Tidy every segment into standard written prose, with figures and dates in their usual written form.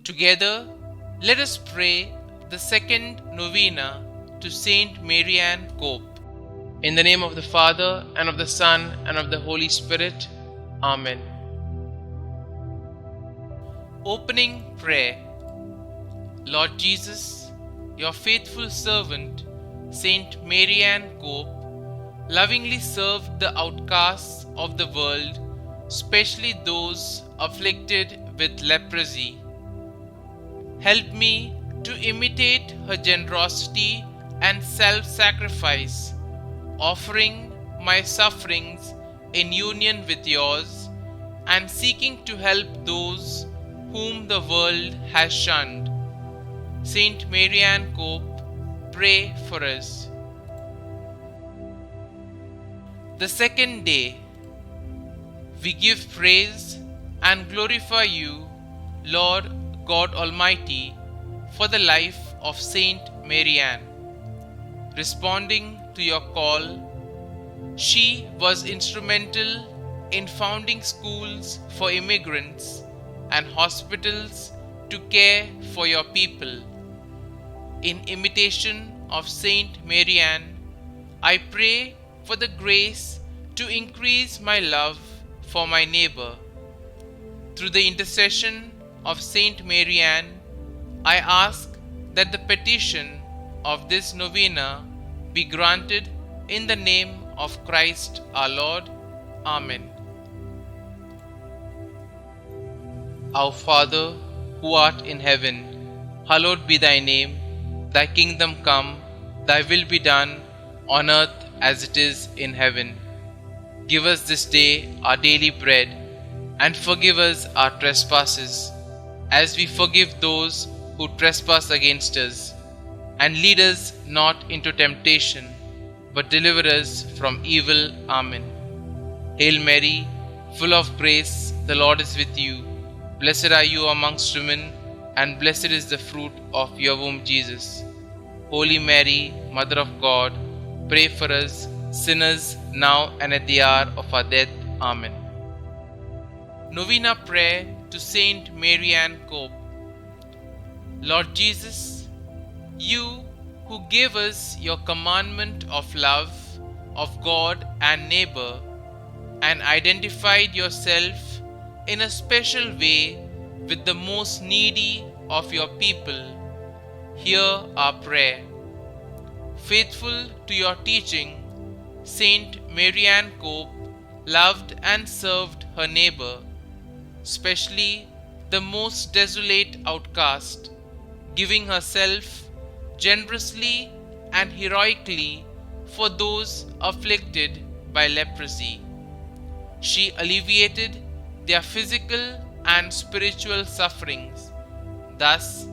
Together, let us pray the second novena to St Marianne Cope. In the name of the Father, and of the Son, and of the Holy Spirit. Amen. Opening Prayer. Lord Jesus, your faithful servant, St Marianne Cope, lovingly served the outcasts of the world, especially those afflicted with leprosy. Help me to imitate her generosity and self-sacrifice, offering my sufferings in union with yours and seeking to help those whom the world has shunned. St Marianne Cope, pray for us. The second day, we give praise and glorify you, Lord God Almighty, for the life of Saint Marianne. Responding to your call, she was instrumental in founding schools for immigrants and hospitals to care for your people. In imitation of Saint Marianne, I pray for the grace to increase my love for my neighbor. Through the intercession of St Marianne, I ask that the petition of this novena be granted in the name of Christ our Lord. Amen. Our Father, who art in heaven, hallowed be thy name. Thy kingdom come, thy will be done, on earth as it is in heaven. Give us this day our daily bread, and forgive us our trespasses, as we forgive those who trespass against us. And lead us not into temptation, but deliver us from evil. Amen. Hail Mary, full of grace, the Lord is with you. Blessed are you amongst women, and blessed is the fruit of your womb, Jesus. Holy Mary, Mother of God, pray for us sinners, now and at the hour of our death. Amen. Novena Prayer to Saint Marianne Cope. Lord Jesus, you who gave us your commandment of love of God and neighbor, and identified yourself in a special way with the most needy of your people, hear our prayer. Faithful to your teaching, Saint Marianne Cope loved and served her neighbor, especially the most desolate outcast, giving herself generously and heroically for those afflicted by leprosy. She alleviated their physical and spiritual sufferings, thus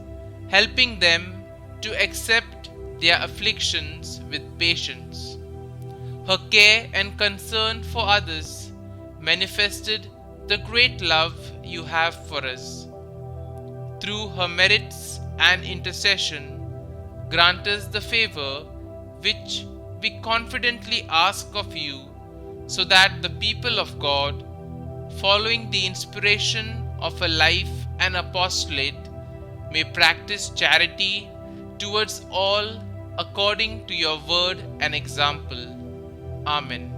helping them to accept their afflictions with patience. Her care and concern for others manifested the great love you have for us. Through her merits and intercession, grant us the favor which we confidently ask of you, so that the people of God, following the inspiration of a life and apostolate, may practice charity towards all according to your word and example. Amen.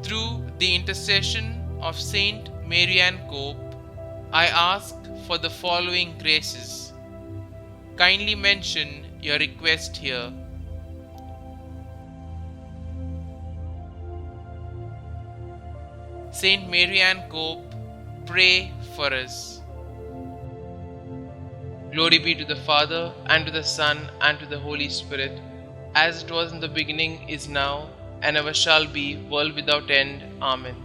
Through the intercession of Saint Marianne Cope, I ask for the following graces. Kindly mention your request here. St Marianne Cope, pray for us. Glory be to the Father, and to the Son, and to the Holy Spirit, as it was in the beginning, is now, and ever shall be, world without end. Amen.